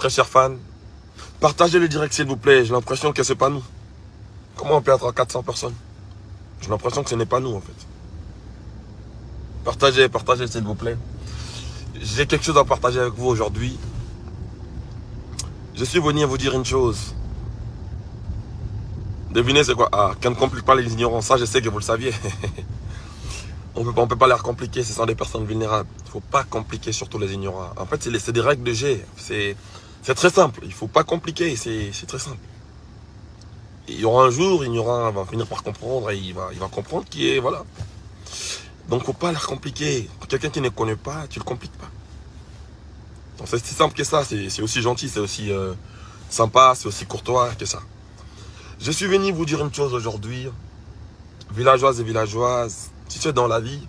très chers fans, partagez le direct s'il vous plaît. J'ai l'impression que c'est pas nous. Comment on peut être à 400 personnes? J'ai l'impression que ce n'est pas nous en fait. Partagez, partagez s'il vous plaît. J'ai quelque chose à partager avec vous aujourd'hui. Je suis venu vous dire une chose. Devinez c'est quoi? Ah, qu'on ne complique pas les ignorants. Ça, je sais que vous le saviez. On peut pas leur compliquer, ce sont des personnes vulnérables. Il ne faut pas compliquer surtout les ignorants. En fait, c'est des règles de G. C'est très simple. Il ne faut pas compliquer, c'est très simple. Il y aura un jour, l'ignorant va finir par comprendre et il va comprendre qui est, voilà. Donc, il ne faut pas leur compliquer. Quelqu'un qui ne connaît pas, tu ne le compliques pas. Donc, c'est si simple que ça. C'est aussi gentil, c'est aussi sympa, c'est aussi courtois que ça. Je suis venu vous dire une chose aujourd'hui. Villageoises et villageoises, si tu es dans la vie,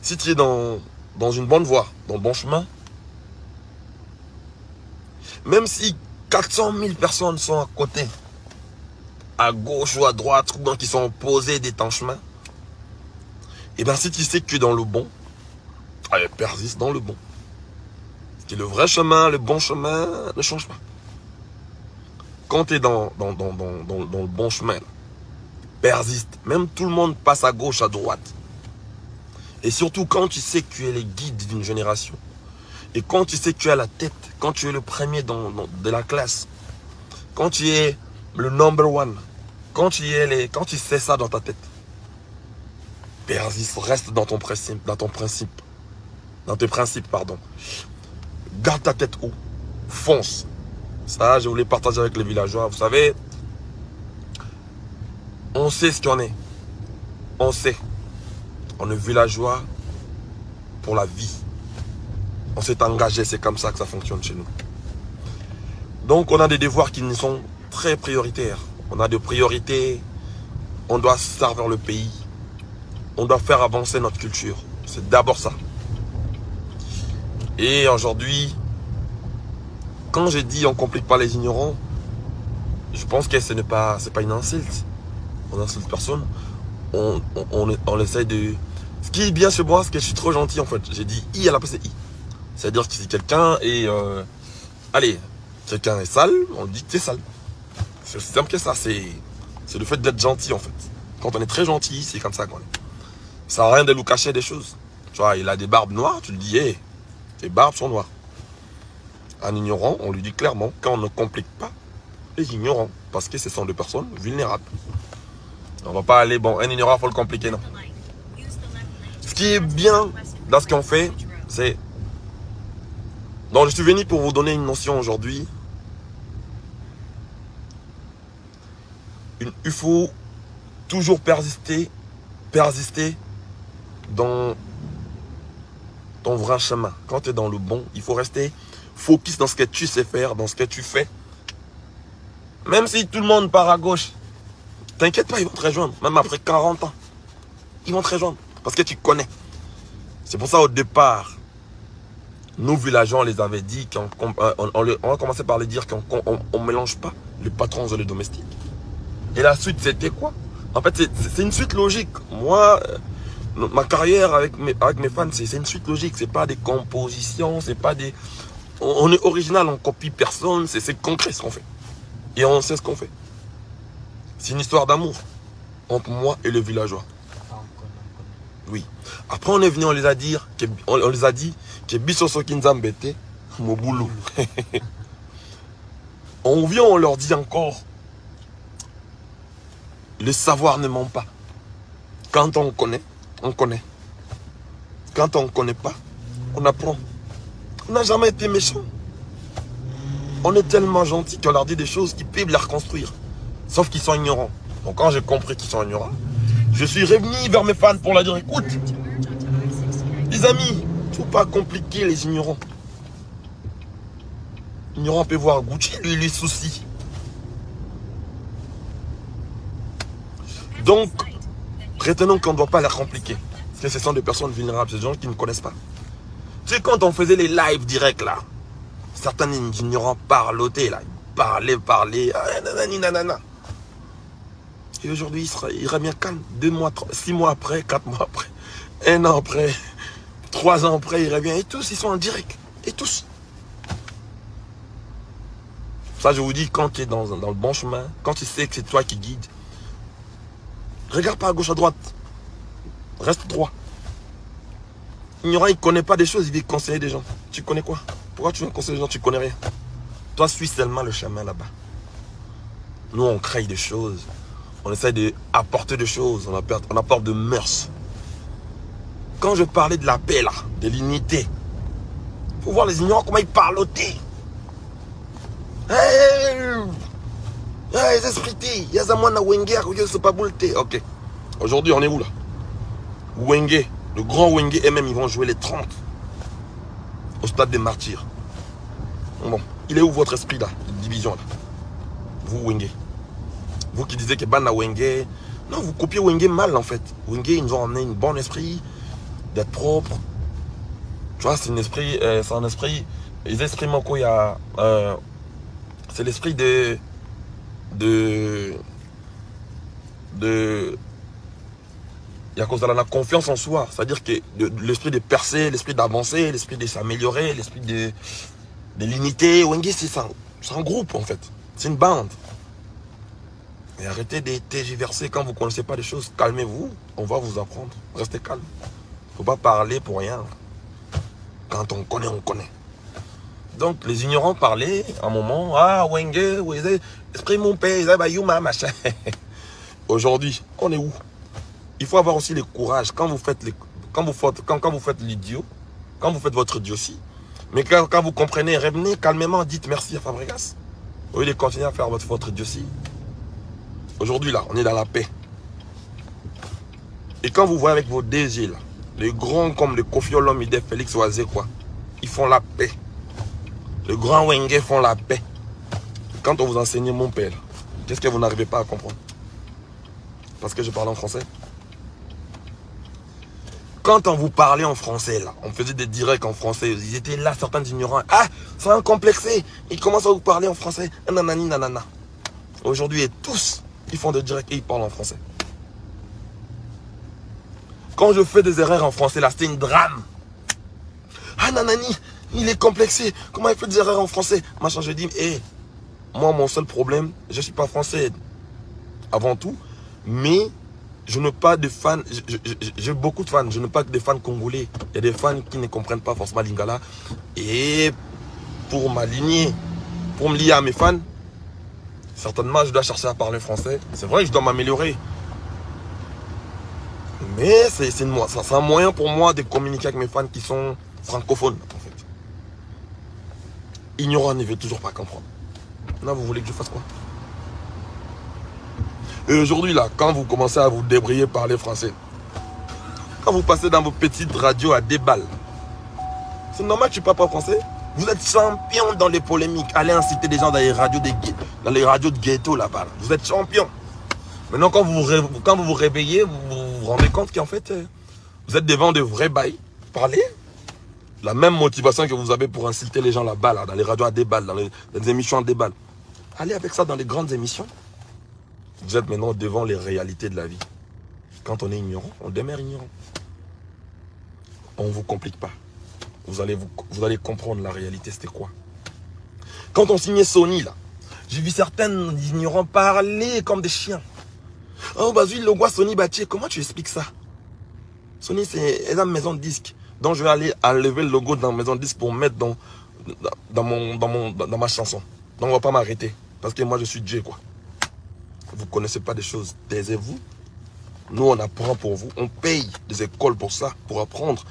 si tu es dans une bonne voie, dans le bon chemin, même si 400 000 personnes sont à côté, à gauche ou à droite, ou qui sont opposées de ton chemin, et bien si tu sais que tu es dans le bon, allez, persiste dans le bon. Parce que le vrai chemin, le bon chemin ne change pas. Quand tu es dans le bon chemin, persiste. Même tout le monde passe à gauche, à droite. Et surtout quand tu sais que tu es le guide d'une génération. Et quand tu sais que tu es à la tête, quand tu es le premier de la classe, quand tu es le number one, quand tu sais ça dans ta tête, persiste, reste dans ton principe, dans tes principes, pardon. Garde ta tête haut, fonce. Ça, je voulais partager avec les villageois. Vous savez, on sait ce qu'on est. On sait. On est villageois pour la vie. On s'est engagé, c'est comme ça que ça fonctionne chez nous. Donc on a des devoirs qui nous sont très prioritaires. On a des priorités. On doit servir le pays. On doit faire avancer notre culture. C'est d'abord ça. Et aujourd'hui, quand j'ai dit on ne complique pas les ignorants, je pense que ce n'est pas une insulte. On n'insulte personne. On essaie de... Ce qui est bien chez moi, c'est que je suis trop gentil en fait. J'ai dit I à la place de I. C'est-à-dire que si quelqu'un est... allez, quelqu'un est sale, on dit que c'est sale. C'est aussi simple que ça. C'est le fait d'être gentil en fait. Quand on est très gentil, c'est comme ça qu'on est. Ça n'a rien de nous cacher des choses. Tu vois, il a des barbes noires, tu lui dis, hé, tes barbes sont noires. Un ignorant, on lui dit clairement qu'on ne complique pas les ignorants. Parce que ce sont des personnes vulnérables. On va pas aller, bon, un ignorant, il faut le compliquer, non. Ce qui est bien dans ce qu'on fait, c'est... Donc, je suis venu pour vous donner une notion aujourd'hui. Il faut toujours persister dans ton vrai chemin. Quand tu es dans le bon, il faut rester focus dans ce que tu sais faire, dans ce que tu fais. Même si tout le monde part à gauche, t'inquiète pas, ils vont te rejoindre. Même après 40 ans, ils vont te rejoindre. Parce que tu connais. C'est pour ça au départ, nos villageois, on les avait dit, on a commencé par les dire qu'on ne mélange pas les patrons et les domestiques. Et la suite, c'était quoi? En fait, c'est une suite logique. Moi, ma carrière avec mes fans, c'est une suite logique. C'est pas des compositions, c'est pas des... On est original, on copie personne, c'est concret ce qu'on fait. Et on sait ce qu'on fait. C'est une histoire d'amour entre moi et le villageois. Oui. Après, on est venu, on les a dit que Bisoso Kinzambete, Moboulou. On vient, on leur dit encore, le savoir ne ment pas. Quand on connaît, on connaît. Quand on ne connaît pas, on apprend. On n'a jamais été méchant. On est tellement gentil qu'on leur dit des choses qui peuvent les reconstruire. Sauf qu'ils sont ignorants. Donc quand j'ai compris qu'ils sont ignorants, je suis revenu vers mes fans pour leur dire, écoute, les amis, il ne faut pas compliquer les ignorants. L'ignorant peut voir Gucci, lui, les soucis. Donc, retenons qu'on ne doit pas les compliquer. Parce que ce sont des personnes vulnérables, c'est des gens qui ne connaissent pas. Tu sais, quand on faisait les lives directs là, certains ignorants parlotaient là, parlaient, nanana. Et aujourd'hui, il irait bien calme. 2 mois, 6 mois après, 4 mois après, 1 an après, 3 ans après, il revient. Et tous, ils sont en direct. Et tous. Ça, je vous dis, quand tu es dans le bon chemin, quand tu sais que c'est toi qui guides, regarde pas à gauche, à droite. Reste droit. Ignorant, il ne connaît pas des choses, il veut conseiller des gens. Tu connais quoi? Pourquoi tu veux conseiller des gens? Tu connais rien. Toi, suis seulement le chemin là-bas. Nous, on crée des choses. On essaie d'apporter des choses. On apporte de mœurs. Quand je parlais de la paix, là, de l'unité, il faut voir les ignorants, comment ils parlent au thé. Hey, les esprités, il y a Zamwana Wenge, c'est pas boule thé. Ok. Aujourd'hui, on est où là? Wenge, le grand Wenge, et même ils vont jouer les 30 au stade des martyrs. Bon, il est où votre esprit là, de division là? Vous, Wenge. Vous qui disiez que Bana Wenge. Non, vous copiez Wenge mal en fait. Wenge, ils nous ont emmené un bon esprit, d'être propre. Tu vois, c'est un esprit, les esprits manquants, il y a. C'est l'esprit il y a cause de la confiance en soi. C'est-à-dire que l'esprit de percer, l'esprit d'avancer, l'esprit de s'améliorer, l'esprit de l'unité. Wenge, c'est ça. C'est un groupe en fait. C'est une bande. Et arrêtez de tergiverser quand vous ne connaissez pas les choses. Calmez-vous. On va vous apprendre. Restez calme. Il ne faut pas parler pour rien. Quand on connaît, on connaît. Donc, les ignorants parlaient à un moment. Ah, Wenge, esprit mon père, Yuma, machin. Aujourd'hui, on est où? Il faut avoir aussi le courage. Quand vous faites l'idiot, quand vous faites votre idiotie, mais quand vous comprenez, revenez calmement, dites merci à Fabregas. Au lieu de continuer à faire votre idiotie. Aujourd'hui, là, on est dans la paix. Et quand vous voyez avec vos désirs, les grands comme le Kofi Olomide, Félix Oazé, quoi, ils font la paix. Les grands Wenge font la paix. Quand on vous enseigne mon père, qu'est-ce que vous n'arrivez pas à comprendre? Parce que je parle en français. Quand on vous parlait en français, là, on faisait des directs en français, ils étaient là, certains ignorants. Ah, c'est un complexé. Ils commencent à vous parler en français. Nanani, nanana. Aujourd'hui, et tous, ils font des directs et ils parlent en français. Quand je fais des erreurs en français, là, c'est une drame. Ah, nanani, il est complexé. Comment il fait des erreurs en français? Machin, je dis, hé, moi, mon seul problème, je ne suis pas français avant tout, mais je n'ai pas de fans, j'ai beaucoup de fans, je n'ai pas que des fans congolais. Il y a des fans qui ne comprennent pas forcément Lingala. Et pour m'aligner, pour me lier à mes fans, certainement je dois chercher à parler français. C'est vrai que je dois m'améliorer. Mais c'est un moyen pour moi de communiquer avec mes fans qui sont francophones, en fait. Ignorant ne veut toujours pas comprendre. Là, vous voulez que je fasse quoi? Et aujourd'hui, là, quand vous commencez à vous débrouiller parler français, quand vous passez dans vos petites radios à des balles, c'est normal que tu ne parles pas français. Vous êtes champion dans les polémiques. Allez inciter des gens dans les radios de ghetto là-bas. Vous êtes champion. Maintenant, quand vous vous réveillez, vous vous rendez compte qu'en fait, vous êtes devant de vrais bails. Parlez. La même motivation que vous avez pour inciter les gens là-bas, là, dans les radios à des balles, dans les émissions à des balles. Allez avec ça dans les grandes émissions. Vous êtes maintenant devant les réalités de la vie. Quand on est ignorant, on demeure ignorant. On ne vous complique pas. Vous allez comprendre la réalité, c'était quoi. Quand on signait Sony, là, j'ai vu certains ignorants parler comme des chiens. Oh, bah, le logo Sony Batier, comment tu expliques ça? Sony, c'est une maison de disques. Donc, je vais aller enlever le logo dans la maison de disques pour mettre dans ma chanson. Donc, on ne va pas m'arrêter. Parce que moi, je suis Dieu, quoi. Vous ne connaissez pas des choses. Taisez-vous. Nous, on apprend pour vous. On paye des écoles pour ça, pour apprendre,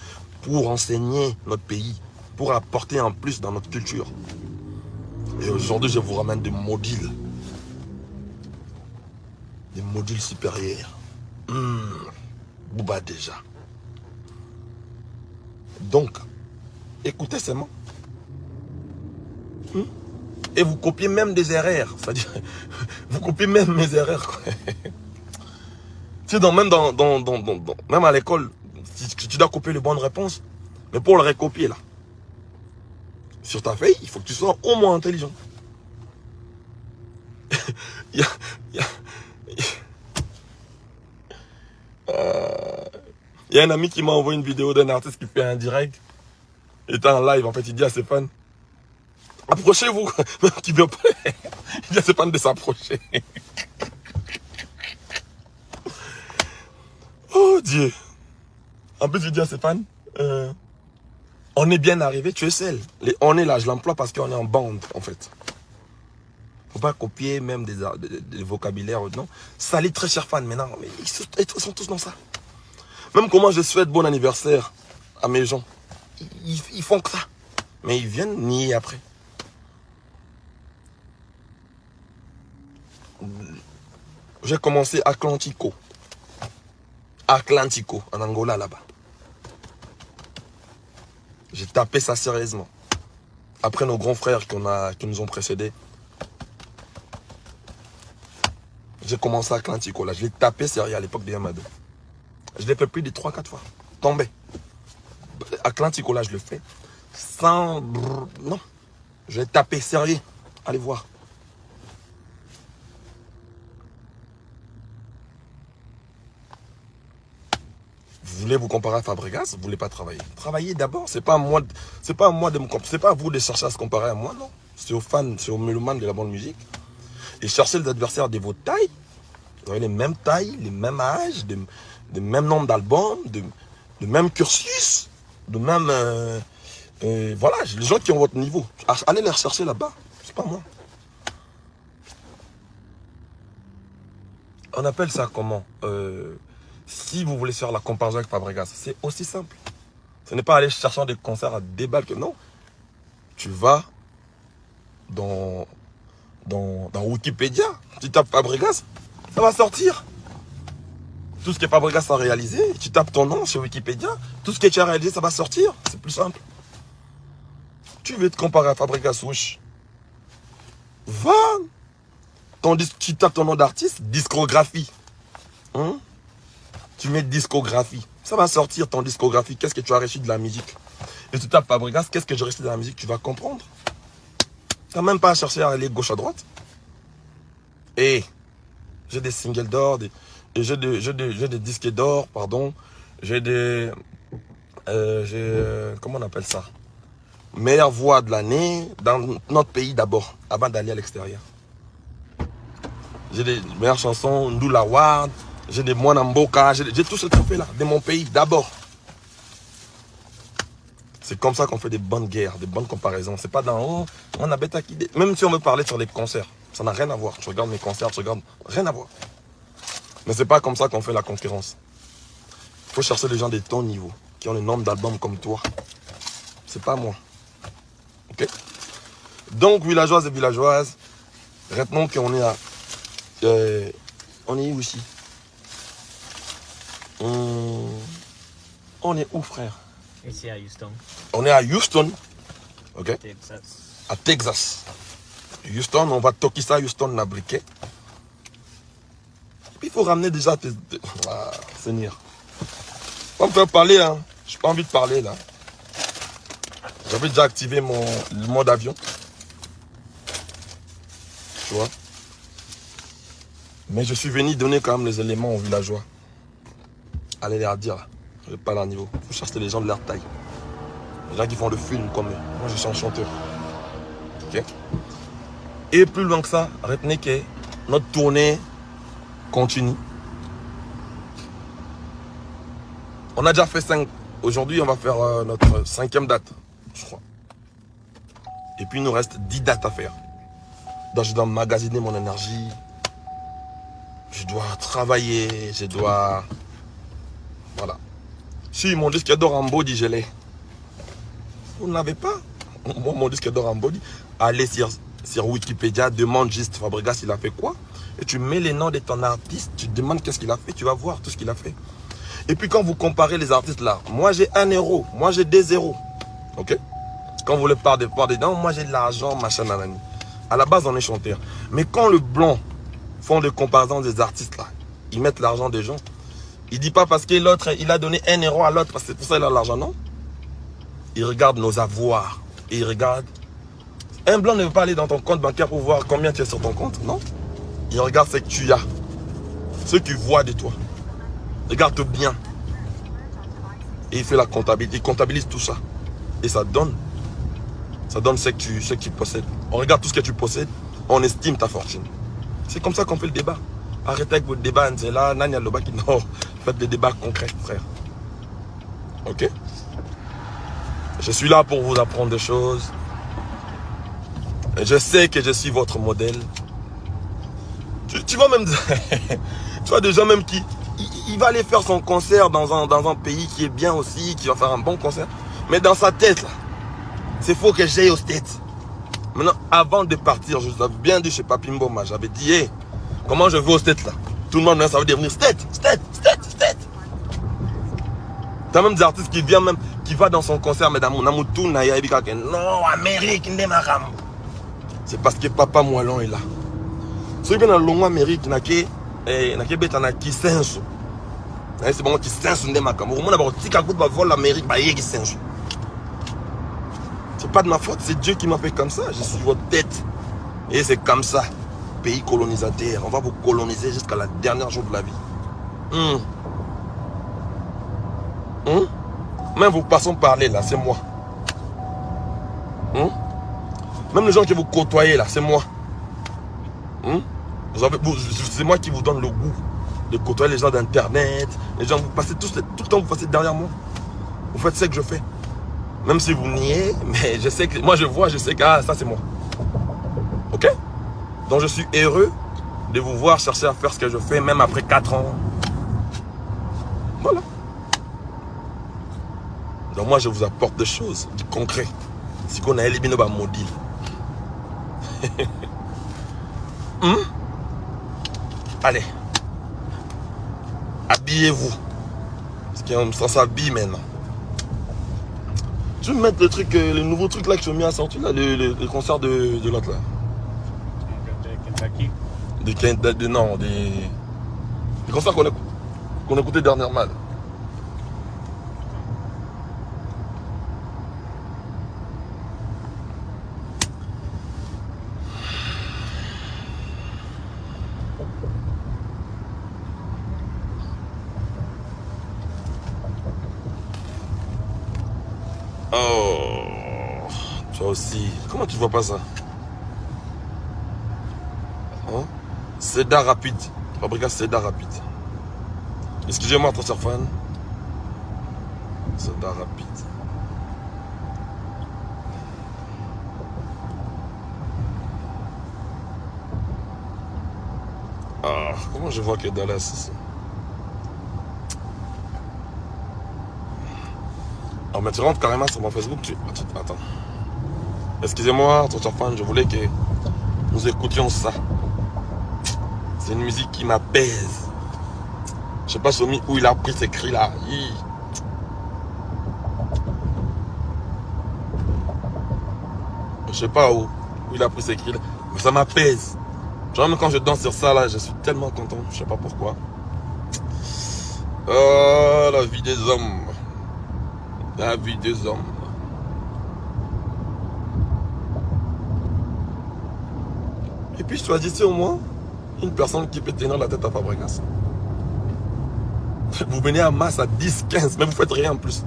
pour enseigner notre pays, pour apporter en plus dans notre culture. Et aujourd'hui, je vous ramène des modules. Des modules supérieurs. Bouba déjà. Donc, écoutez seulement. Et vous copiez même des erreurs. C'est-à-dire, vous copiez même mes erreurs. Quoi. Même à l'école, tu dois copier les bonnes réponses. Mais pour le recopier là, sur ta feuille, il faut que tu sois au moins intelligent. Il y a un ami qui m'a envoyé une vidéo d'un artiste qui fait un direct. Il était en live, en fait, il dit à ses fans, Approchez-vous. Même qui veut pas. Il y a pas de s'approcher. Oh Dieu. En plus, je dis à Stéphane, on est bien arrivé, tu es seul. On est là, je l'emploie parce qu'on est en bande, en fait. Faut pas copier même des vocabulaires, non. Salut, très cher fan, maintenant, mais ils sont tous dans ça. Même comment je souhaite bon anniversaire à mes gens. Ils font que ça. Mais ils viennent nier après. J'ai commencé Atlantico, en Angola, là-bas. J'ai tapé ça sérieusement. Après nos grands frères qui nous ont précédés, j'ai commencé à Atlantico, là. Je l'ai tapé sérieux à l'époque de Yamado. Je l'ai fait plus de 3-4 fois. Tombé. Atlantico, là, je le fais. Sans... Non. Je l'ai tapé sérieux. Allez voir. Vous voulez vous comparer à Fabregas, vous voulez pas travailler. Travaillez d'abord, c'est pas à moi de me comparer, c'est pas à vous de chercher à se comparer à moi, non. C'est aux fans, c'est aux mélomanes de la bonne musique. Et cherchez les adversaires de votre taille. Vous avez les mêmes tailles, les mêmes âges, le même nombre d'albums, le même cursus, de même... voilà, les gens qui ont votre niveau. Allez les rechercher là-bas, c'est pas moi. On appelle ça comment si vous voulez faire la comparaison avec Fabregas, c'est aussi simple. Ce n'est pas aller chercher des concerts à déballe que non. Tu vas dans Wikipédia, tu tapes Fabregas, ça va sortir. Tout ce que Fabregas a réalisé, tu tapes ton nom sur Wikipédia, tout ce que tu as réalisé, ça va sortir. C'est plus simple. Tu veux te comparer à Fabregas, wesh. Va. Tu tapes ton nom d'artiste, discographie. Tu mets discographie. Ça va sortir ton discographie. Qu'est-ce que tu as reçu de la musique? Et tu tapes Fabregas, qu'est-ce que j'ai reçu de la musique? Tu vas comprendre. Tu n'as même pas à chercher à aller gauche à droite. Et j'ai des singles d'or, j'ai des disques d'or, pardon. J'ai des... comment on appelle ça? Meilleure voix de l'année dans notre pays d'abord, avant d'aller à l'extérieur. J'ai des meilleures chansons, Ndula Ward, j'ai des Mwanamboka, j'ai tout ce trophée là, de mon pays d'abord. C'est comme ça qu'on fait des bonnes guerres, des bonnes comparaisons. C'est pas dans haut, on a bête à qui. Même si on veut parler sur les concerts, ça n'a rien à voir. Tu regardes mes concerts, tu regardes, rien à voir. Mais c'est pas comme ça qu'on fait la concurrence. Il faut chercher des gens de ton niveau, qui ont le nombre d'albums comme toi. C'est pas moi. Ok? Donc, villageoises et villageoises, retenons qu'on est à... on est où ici? On est où, frère? Ici à Houston. On est à Houston. Ok? Texas. À Texas. Houston, on va toquer ça, Houston, n'a briquet. Il faut ramener déjà tes... Ah, Seigneur. Pas me faire parler, hein. J'ai pas envie de parler, là. J'avais déjà activé le mode avion. Tu vois? Mais je suis venu donner quand même les éléments aux villageois. Allez leur dire, là. Je n'ai pas leur niveau. Il faut chercher les gens de leur taille. Les gens qui font le film comme eux. Moi, je suis un chanteur. Ok? Et plus loin que ça, retenez que notre tournée continue. On a déjà fait 5. Aujourd'hui, on va faire notre 5e date, je crois. Et puis, il nous reste 10 dates à faire. Donc, je dois magasiner mon énergie. Je dois travailler. Je dois... Voilà. Si mon disque d'or en body, je l'ai. Vous ne l'avez pas? Moi, mon disque d'or en body. Allez sur Wikipédia, demande juste Fabregas, il a fait quoi? Et tu mets les noms de ton artiste, tu demandes qu'est-ce qu'il a fait, tu vas voir tout ce qu'il a fait. Et puis quand vous comparez les artistes là, moi j'ai 1 euro, moi j'ai 2 zéros. Ok? Quand vous voulez parler dedans, moi j'ai de l'argent, machin, nanani. À la base, on est chanteur. Mais quand le blanc font des comparaisons des artistes là, ils mettent l'argent des gens. Il dit pas parce que l'autre, il a donné 1 euro à l'autre, parce que c'est pour ça qu'il a l'argent, non? Il regarde nos avoirs. Et il regarde. Un blanc ne veut pas aller dans ton compte bancaire pour voir combien tu as sur ton compte, non? Il regarde ce que tu as. Ce qu'il voit de toi. Regarde bien. Et il fait la comptabilité. Il comptabilise tout ça. Et ça donne Ça donne ce que tu possèdes. On regarde tout ce que tu possèdes, on estime ta fortune. C'est comme ça qu'on fait le débat. Arrêtez avec votre débat, Nzela, Nanya Lobaki. Non, faites des débats concrets, frère. Ok? Je suis là pour vous apprendre des choses. Et je sais que je suis votre modèle. Tu vois même... tu vois des gens même qui... Il va aller faire son concert dans un pays qui est bien aussi, qui va faire un bon concert. Mais dans sa tête, là, c'est faux que j'aille aux States. Maintenant, avant de partir, je vous avais bien dit chez Papi Mboma, j'avais dit, hey, comment je vais aux States là? Tout le monde, ça veut devenir States. T'as même des artistes qui viennent même, qui va dans son concert, mais dans mon amour, tout n'a pas non, Amérique, c'est parce que Papa Moellon est là. Ceux qui viennent dans l'Ongo Amérique, n'a qui sensu. C'est bon qui sensu de ma cam. Au moins d'abord, si quelqu'un va voler l'Amérique, bah il qui sensu. C'est pas de ma faute, c'est Dieu qui m'a fait comme ça. Je suis votre tête. Et c'est comme ça. Pays colonisateur. On va vous coloniser jusqu'à la dernière jour de la vie. Même vos façons de parler là, c'est moi. Même les gens qui vous côtoyez là, c'est moi. C'est moi qui vous donne le goût de côtoyer les gens d'internet. Les gens, vous passez tout le temps, vous passez derrière moi. Vous faites ce que je fais. Même si vous niez, mais je sais que moi je vois, je sais que ça c'est moi. Ok? Donc je suis heureux de vous voir chercher à faire ce que je fais, même après 4 ans. Voilà. Donc moi je vous apporte des choses, du concret. Si qu'on a éliminé ma maudit. Allez. Habillez-vous. Parce qu'on s'habille maintenant. Je vais mettre le truc, le nouveau truc là que je mis à sortir là, le concert de l'autre là. Des concerts qu'on écoutait dernièrement. Oh, toi aussi. Comment tu vois pas ça? Hein? Seda rapide. Fabrica Seda rapide. Excusez-moi, ton cher fan. Seda rapide. Ah, comment je vois que Dallas ici? Alors, mais tu rentres carrément sur mon Facebook. Attends. Excusez-moi, ton cher fan, je voulais que nous écoutions ça. C'est une musique qui m'apaise. Je sais pas où il a pris ces cris là. Je sais pas où il a pris ces cris là. Mais ça m'apaise. Genre même quand je danse sur ça là, je suis tellement content. Je sais pas pourquoi. Oh, la vie des hommes. La vie des hommes. Et puis choisissez au moins une personne qui peut tenir la tête à Fabregas. Vous venez à masse à 10, 15, mais vous faites rien en plus.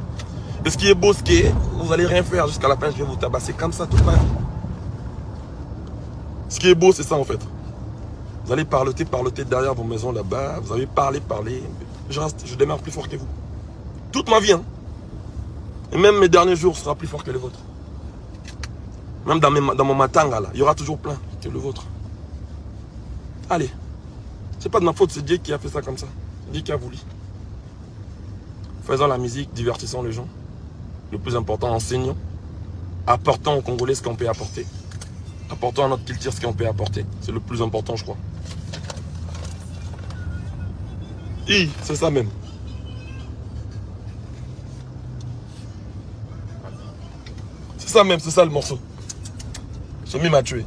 Et ce qui est beau, vous allez rien faire jusqu'à la fin, je vais vous tabasser comme ça toute ma vie. Ce qui est beau, c'est ça en fait. Vous allez parloter derrière vos maisons là-bas. Vous allez parler. Je démarre plus fort que vous. Toute ma vie, hein. Et même mes derniers jours sera plus fort que le vôtre. Même dans mon matanga là, il y aura toujours plein que le vôtre. Allez. C'est pas de ma faute, c'est Dieu qui a fait ça comme ça. C'est Dieu qui a voulu. Faisons la musique, divertissons les gens. Le plus important, enseignons. Apportons aux Congolais ce qu'on peut apporter. Apportons à notre culture ce qu'on peut apporter. C'est le plus important, je crois. C'est ça même. C'est ça même, c'est ça le morceau. Somi m'a tué.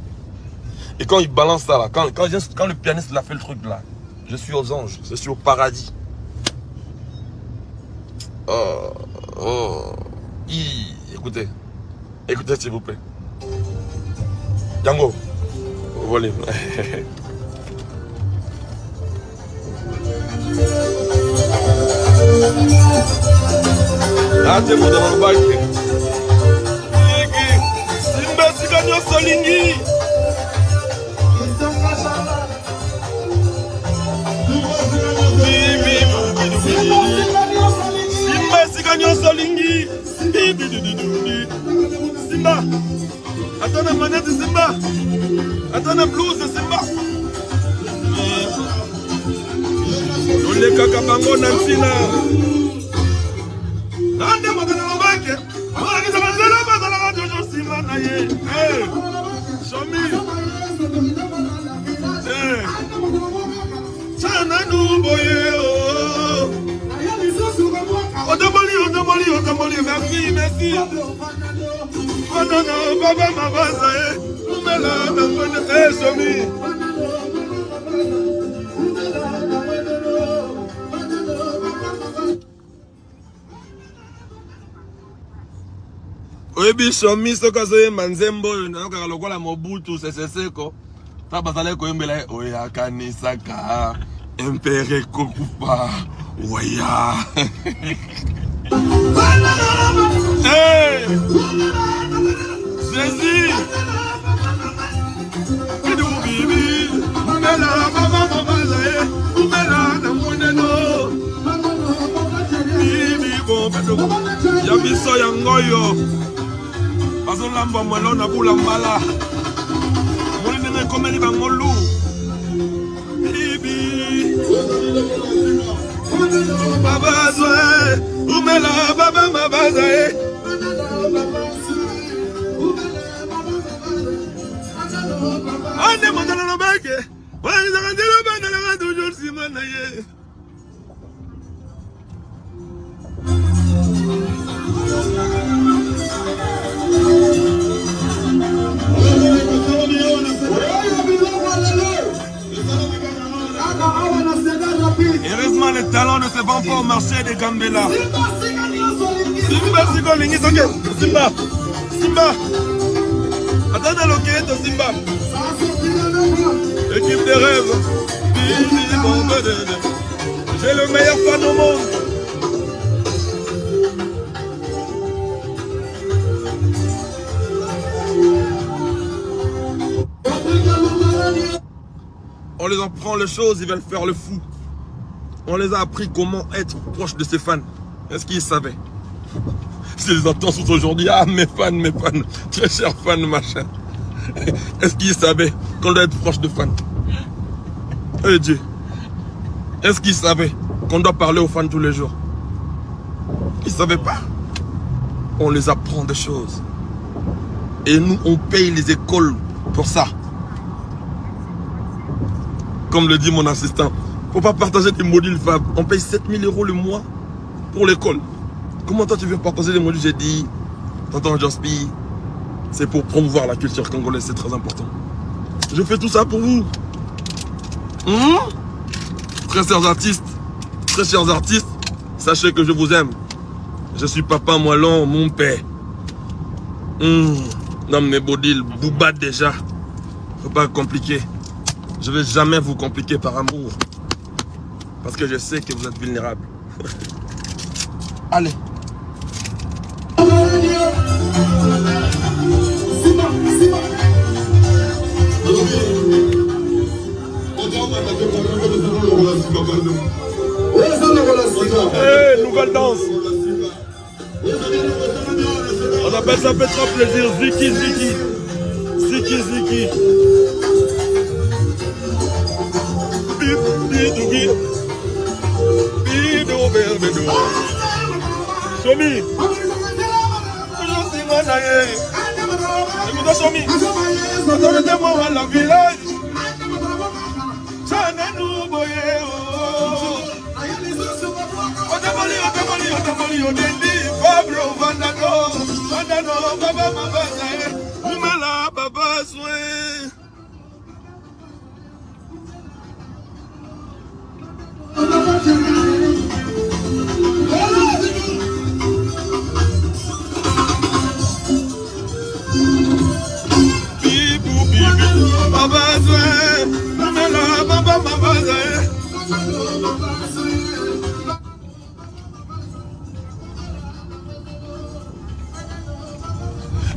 Et quand il balance ça là, quand le pianiste l'a fait le truc là, je suis aux anges, je suis au paradis. Écoutez. Écoutez s'il vous plaît. Django, volume. Ah, c'est bon, dans le bac. Solingi. Simba Siganyo Solingi. Simba. Attends la manette Simba. Attends la blouse Simba. Ole kakabango na Sina. Ande magana mabake. Mwana kizamazela bazala jojo Simba na ye. Show me. Chana nuboye oh. Otomoli, merci. Non, baba mabaza umela na kwende show me. Oyebi shomi soka soye manzembo na kaka lokola Mobutu seseseko ta bazale ko yembela oya kanisaka impere kokupa waya hey Jésus kidu bibi umela baba bazae umela na muneno bibi bombedo ya biso ya ngoyo bazolamba mwelo na bula mbala moni nene komeli bangolu bibi baba zoe umela baba mabazae ande mandala no beke wani zakandela bana la toujours simana ye heureusement le talent ne se vend pas au marché des Gambela. Simba Sigolingi Simba attends le Simba équipe de rêve. J'ai le meilleur fan au monde. On les apprend les choses, ils veulent faire le fou. On les a appris comment être proche de ses fans. Est-ce qu'ils savaient? Je les entends tous aujourd'hui. Ah, mes fans, très chers fans, machin. Est-ce qu'ils savaient qu'on doit être proche de fans? Eh Dieu. Est-ce qu'ils savaient qu'on doit parler aux fans tous les jours? Ils ne savaient pas. On les apprend des choses. Et nous, on paye les écoles pour ça. Comme le dit mon assistant, faut pas partager des modules Fab. On paye 7000 € le mois pour l'école. Comment toi tu veux partager des modules? J'ai dit, tonton Jospi, c'est pour promouvoir la culture congolaise, c'est très important. Je fais tout ça pour vous. Très chers artistes, sachez que je vous aime. Je suis papa moellon, mon père. Non mais Bodil, Bouba déjà. Faut pas compliquer. Je vais jamais vous compliquer par amour. Parce que je sais que vous êtes vulnérable. Allez. Hey, nouvelle danse. On appelle ça peut-être plaisir. Ziki. Somi. Somi. Attendez-moi à la village.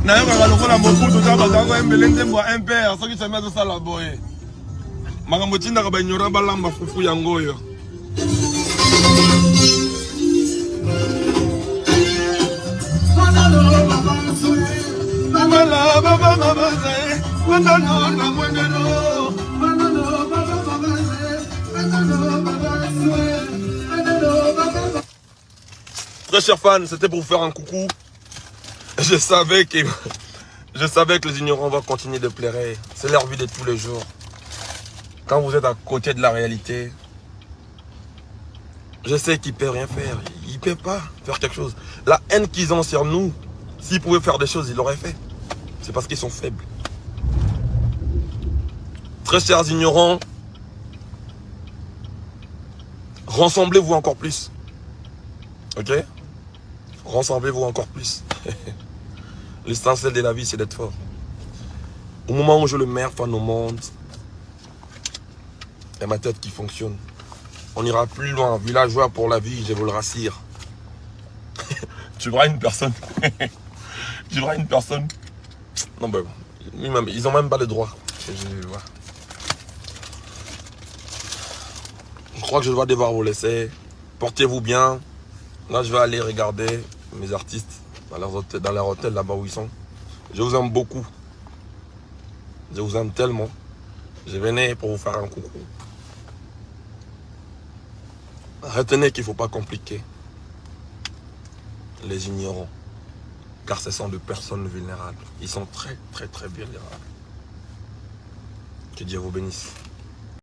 nayokaka lokola mobutu ta batango embele nzembo ya impere soki sami azosala boye makambo tindaka baignora balamba fufu yango oyo. Très chers fans, c'était pour vous faire un coucou. Je savais que les ignorants vont continuer de pleurer. C'est leur vie de tous les jours. Quand vous êtes à côté de la réalité, je sais qu'ils ne peuvent rien faire. Ils ne peuvent pas faire quelque chose. La haine qu'ils ont sur nous, s'ils pouvaient faire des choses, ils l'auraient fait. C'est parce qu'ils sont faibles. Très chers ignorants, rassemblez-vous encore plus. Ok? Rassemblez-vous encore plus. L'essentiel de la vie, c'est d'être fort. Au moment où je le mets fin au monde, il y a ma tête qui fonctionne. On ira plus loin. Villageois pour la vie, je vous le rassure. Tu verras une personne. Tu verras une personne. Non, ben, ils n'ont même pas le droit. Je crois que je vais devoir vous laisser. Portez-vous bien. Là, je vais aller regarder mes artistes dans leur hôtel là-bas où ils sont. Je vous aime beaucoup. Je vous aime tellement. Je venais pour vous faire un coucou. Retenez qu'il ne faut pas compliquer les ignorants. Car ce sont des personnes vulnérables. Ils sont très, très, très vulnérables. Que Dieu vous bénisse.